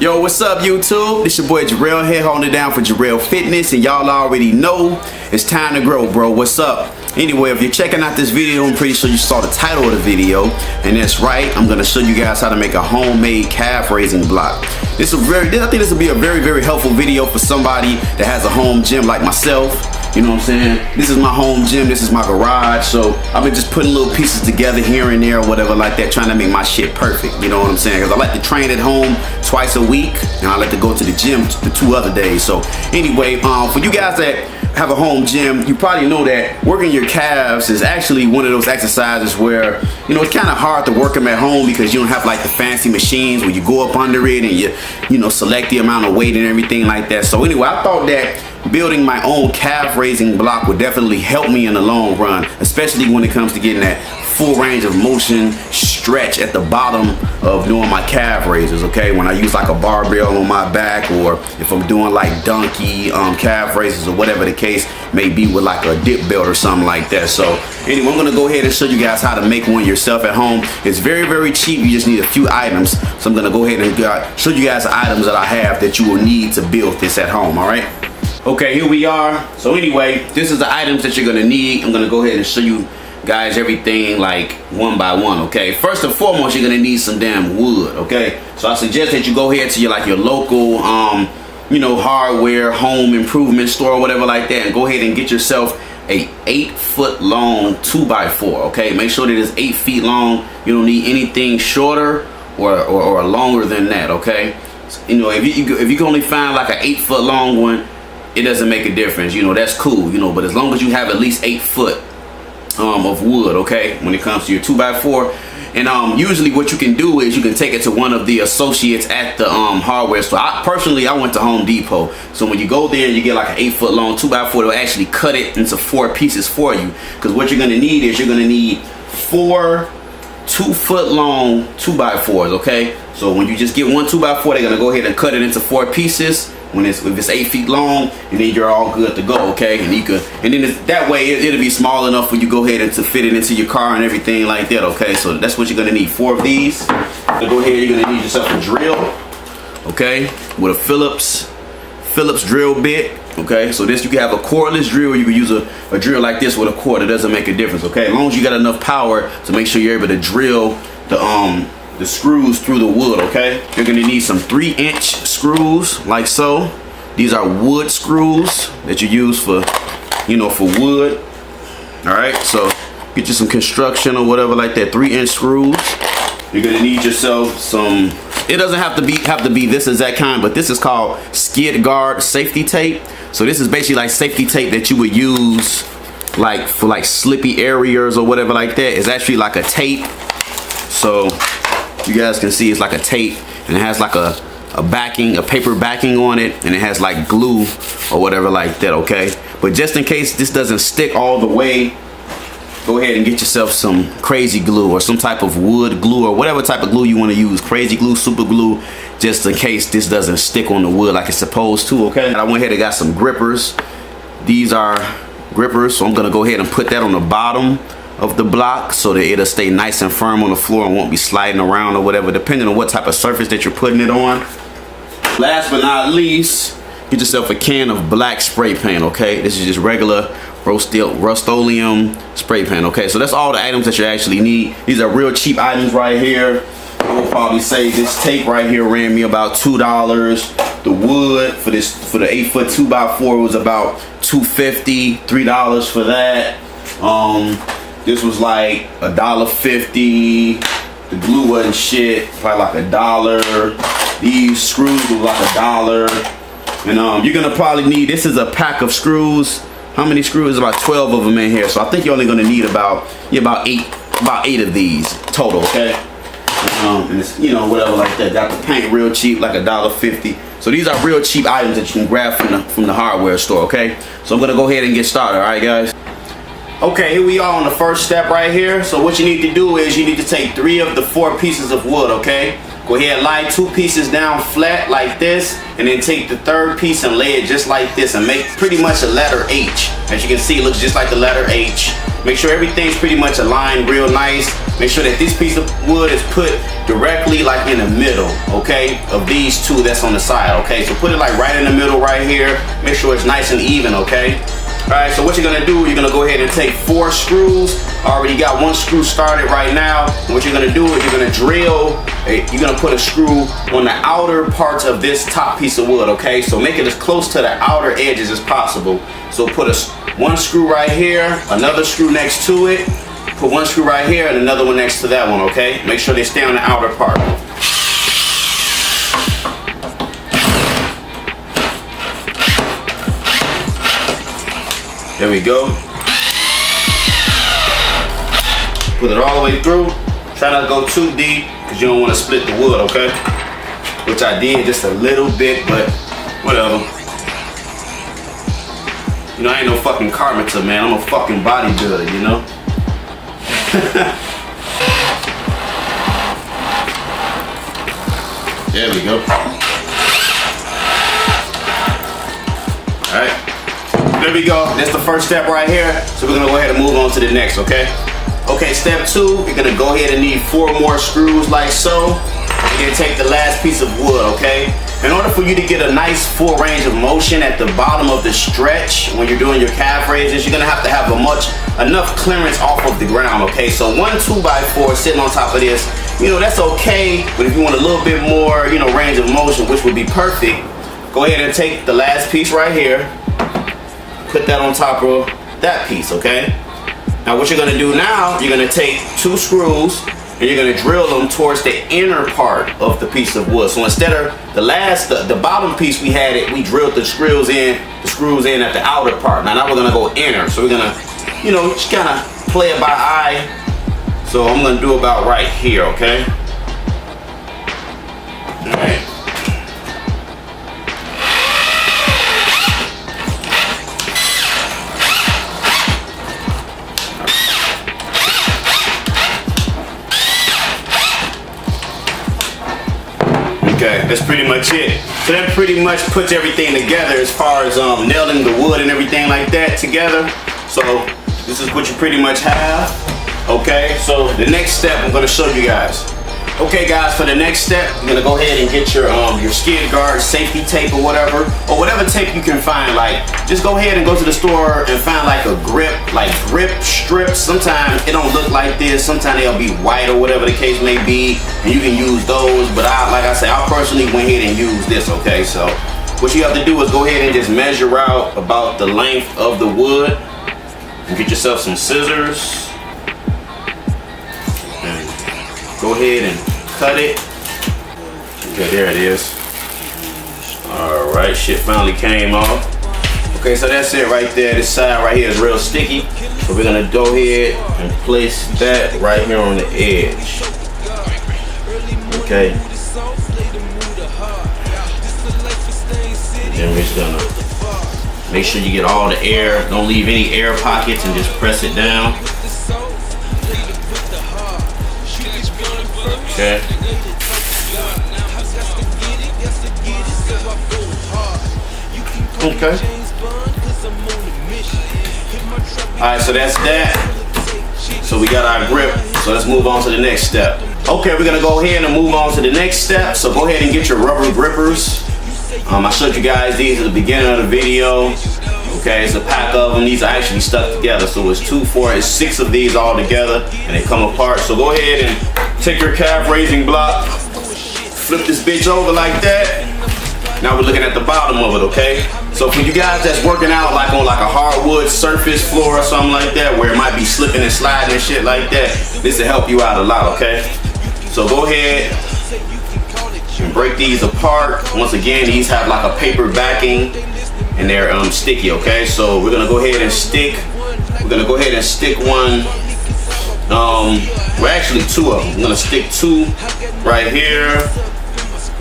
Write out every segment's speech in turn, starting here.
Yo, what's up YouTube? This your boy Jorrell here, holding it down for Jorrellfitness, and y'all already know it's time to grow, bro. What's up? Anyway, if you're checking out this video, I'm pretty sure you saw the title of the video, and that's right, I'm gonna show you guys how to make a homemade calf raising block. I think this will be a very helpful video for somebody that has a home gym like myself. You know what I'm saying? This is my home gym, this is my garage, so I've been just putting little pieces together here and there or whatever like that, trying to make my shit perfect. You know what I'm saying? Because I like to train at home twice a week, and I like to go to the gym the 2 other days. So anyway, for you guys that have a home gym, you probably know that working your calves is actually one of those exercises where, you know, it's kind of hard to work them at home because you don't have like the fancy machines where you go up under it and you know, select the amount of weight and everything like that. So anyway, I thought that building my own calf raising block would definitely help me in the long run, especially when it comes to getting that full range of motion stretch at the bottom of doing my calf raises. Okay, when I use like a barbell on my back, or if I'm doing like donkey calf raises or whatever the case may be with like a dip belt or something like that. So anyway, I'm gonna go ahead and show you guys how to make one yourself at home. It's very cheap. You just need a few items. So I'm gonna go ahead and show you guys the items that I have that you will need to build this at home. All right. Okay, here we are. So anyway, this is the items that you're gonna need. I'm gonna go ahead and show you guys everything like one by one. Okay, first and foremost, you're gonna need some damn wood. Okay, so I suggest that you go ahead to your local you know, hardware home improvement store or whatever like that, and go ahead and get yourself a 8-foot long 2x4. Okay, make sure that it's 8 feet long. You don't need anything shorter or longer than that. Okay, so, you know, if you can only find like an 8-foot long one, it doesn't make a difference. You know, that's cool, you know, but as long as you have at least 8 foot of wood, okay, when it comes to your 2x4. And usually what you can do is you can take it to one of the associates at the hardware store. I went to Home Depot. So when you go there and you get like an 8-foot long 2x4, they'll actually cut it into 4 pieces for you. Because what you're gonna need is you're gonna need 4 2-foot long 2x4s, okay? So when you just get one 2x4, they're gonna go ahead and cut it into 4 pieces. If it's 8 feet long, and then you're all good to go, okay? And then that way it'll be small enough for you to go ahead and to fit it into your car and everything like that, okay? So that's what you're gonna need, 4 of these. So go ahead, you're gonna need yourself a drill, okay? With a Phillips drill bit, okay? So this, you can have a cordless drill, you can use a drill like this with a cord. It doesn't make a difference, okay? As long as you got enough power to make sure you're able to drill the screws through the wood, okay? You're gonna need some 3-inch screws like so. These are wood screws that you use for, you know, for wood. All right, so get you some construction or whatever like that, 3-inch screws. You're gonna need yourself some, it doesn't have to be this exact kind, but this is called skid guard safety tape. So this is basically like safety tape that you would use like for like slippy areas or whatever like that. It's actually like a tape. So you guys can see it's like a tape, and it has like a paper backing on it, and it has like glue or whatever like that, okay? But just in case this doesn't stick all the way, go ahead and get yourself some crazy glue or some type of wood glue or whatever type of glue you want to use, crazy glue, super glue, just in case this doesn't stick on the wood like it's supposed to, okay? I went ahead and got some grippers. These are grippers, so I'm gonna go ahead and put that on the bottom of the block so that it'll stay nice and firm on the floor and won't be sliding around or whatever, depending on what type of surface that you're putting it on. Last but not least, get yourself a can of black spray paint, okay? This is just regular Rust-Oleum spray paint, okay? So that's all the items that you actually need. These are real cheap items right here. I will probably say this tape right here ran me about $2. The wood for the 8-foot 2x4 was about $2.50, $3 for that. This was like $1.50. The glue wasn't shit, probably like $1. These screws were like $1. And you're gonna probably need, this is a pack of screws. How many screws? About 12 of them in here. So I think you're only gonna need about eight of these total, okay? And it's, you know, whatever like that. Got the paint real cheap, like $1.50. So these are real cheap items that you can grab from the hardware store, okay? So I'm gonna go ahead and get started, all right, guys? Okay, here we are on the first step right here. So what you need to do is you need to take 3 of the 4 pieces of wood, okay? Go ahead, lie 2 pieces down flat like this, and then take the 3rd piece and lay it just like this and make pretty much a letter H. As you can see, it looks just like the letter H. Make sure everything's pretty much aligned real nice. Make sure that this piece of wood is put directly like in the middle, okay, of these 2 that's on the side, okay? So put it like right in the middle right here. Make sure it's nice and even, okay? Alright, so what you're gonna do, you're gonna go ahead and take 4 screws. I already got 1 screw started right now. And what you're gonna do is you're gonna drill, you're gonna put a screw on the outer parts of this top piece of wood, okay? So make it as close to the outer edges as possible. So put 1 screw right here, another screw next to it, put 1 screw right here and another one next to that one, okay? Make sure they stay on the outer part. There we go. Put it all the way through. Try not to go too deep because you don't want to split the wood, okay? Which I did just a little bit, but whatever. You know, I ain't no fucking carpenter, man. I'm a fucking bodybuilder, you know? There we go. Alright. There we go. That's the first step right here. So we're gonna go ahead and move on to the next, okay? Okay, step 2, you're gonna go ahead and need 4 more screws like so. And then take the last piece of wood, okay? In order for you to get a nice full range of motion at the bottom of the stretch when you're doing your calf raises, you're gonna have to have enough clearance off of the ground, okay? So 1 2x4 sitting on top of this, you know, that's okay. But if you want a little bit more, you know, range of motion, which would be perfect, go ahead and take the last piece right here. Put that on top of that piece, okay? Now what you're gonna do now, you're gonna take 2 screws and you're gonna drill them towards the inner part of the piece of wood. So instead of the bottom piece we drilled the screws in at the outer part. Now we're gonna go inner. So we're gonna, you know, just kinda play it by eye. So I'm gonna do about right here, okay? All right. Okay, that's pretty much it. So that pretty much puts everything together as far as nailing the wood and everything like that together. So this is what you pretty much have. Okay, so the next step I'm gonna show you guys. Okay guys, for the next step, you're gonna go ahead and get your skid guard, safety tape or whatever tape you can find. Like, just go ahead and go to the store and find like a grip strips. Sometimes it don't look like this. Sometimes they'll be white or whatever the case may be, and you can use those. But like I said, I personally went ahead and used this. Okay, so what you have to do is go ahead and just measure out about the length of the wood, and get yourself some scissors. And go ahead and cut it. Okay, there it is. All right, shit finally came off. Okay, so that's it right there. This side right here is real sticky. So we're gonna go ahead and place that right here on the edge. Okay. And then we're just gonna make sure you get all the air. Don't leave any air pockets and just press it down. Okay. Okay. Alright, so that's that. So we got our grip. So let's move on to the next step. Okay, we're gonna go ahead and move on to the next step. So go ahead and get your rubber grippers. I showed you guys these at the beginning of the video. Okay, it's a pack of them. These are actually stuck together. So it's 2, 4, it's 6 of these all together, and they come apart. So go ahead and take your calf raising block, flip this bitch over like that. Now we're looking at the bottom of it, okay? So for you guys that's working out like on like a hardwood surface floor or something like that, where it might be slipping and sliding and shit like that, this will help you out a lot, okay? So go ahead and break these apart. Once again, these have like a paper backing and they're sticky, okay? So we're gonna go ahead and stick one, well actually 2 of them. I'm gonna stick 2 right here,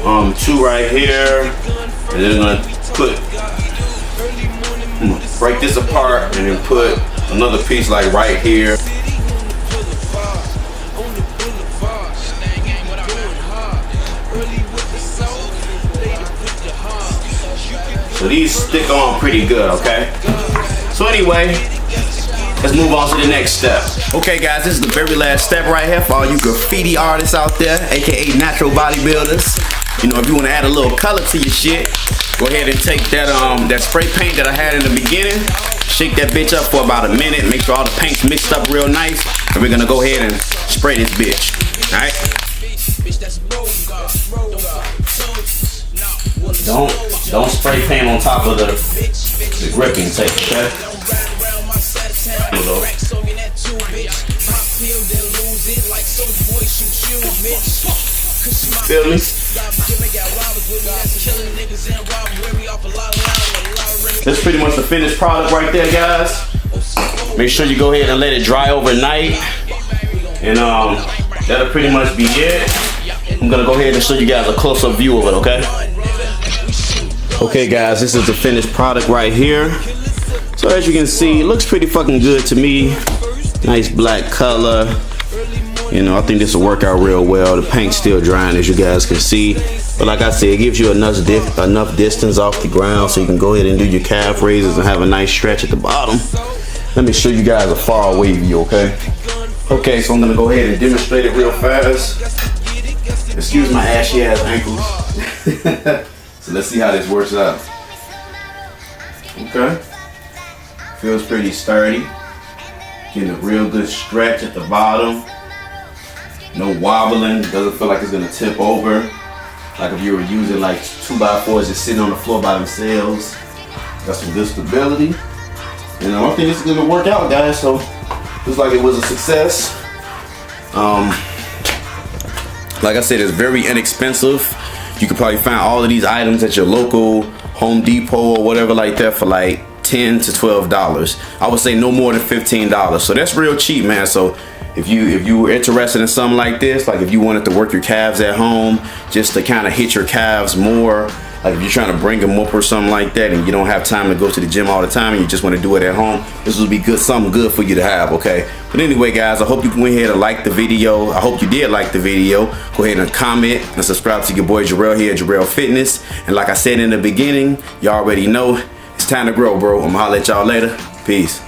2 right here, and then I'm gonna break this apart and then put another piece like right here. So these stick on pretty good, okay? So anyway, let's move on to the next step. Okay guys, this is the very last step right here for all you graffiti artists out there, aka natural bodybuilders. You know, if you want to add a little color to your shit, go ahead and take that that spray paint that I had in the beginning, shake that bitch up for about a minute, make sure all the paint's mixed up real nice, and we're gonna go ahead and spray this bitch. Alright? Don't spray paint on top of the gripping tape, okay? Feel me? That's pretty much the finished product right there, guys. Make sure you go ahead and let it dry overnight, and that'll pretty much be it. I'm gonna go ahead and show you guys a close-up view of it, okay? Okay guys, this is the finished product right here. So as you can see, it looks pretty fucking good to me. Nice black color. You know, I think this will work out real well. The paint's still drying, as you guys can see. But like I said, it gives you enough distance off the ground so you can go ahead and do your calf raises and have a nice stretch at the bottom. Let me show you guys a far away view, okay? Okay, so I'm gonna go ahead and demonstrate it real fast. Excuse my ashy ass ankles. So let's see how this works out. Okay. Feels pretty sturdy. Getting a real good stretch at the bottom. No wobbling. Doesn't feel like it's gonna tip over. Like if you were using like 2x4s just sitting on the floor by themselves. Got some good stability. You know, I think this is gonna work out, guys. So looks like it was a success. Like I said, it's very inexpensive. You could probably find all of these items at your local Home Depot or whatever like that for like $10 to $12. I would say no more than $15. So that's real cheap, man. So if you were interested in something like this, like if you wanted to work your calves at home just to kind of hit your calves more, like if you're trying to bring them up or something like that and you don't have time to go to the gym all the time and you just want to do it at home, this would be good, something good for you to have, okay? But anyway guys, I hope you went ahead and liked the video. I hope you did like the video. Go ahead and comment and subscribe to your boy Jorrell here at Jorrellfitness. And like I said in the beginning, you already know it's time to grow, bro. I'm gonna holler at y'all later. Peace.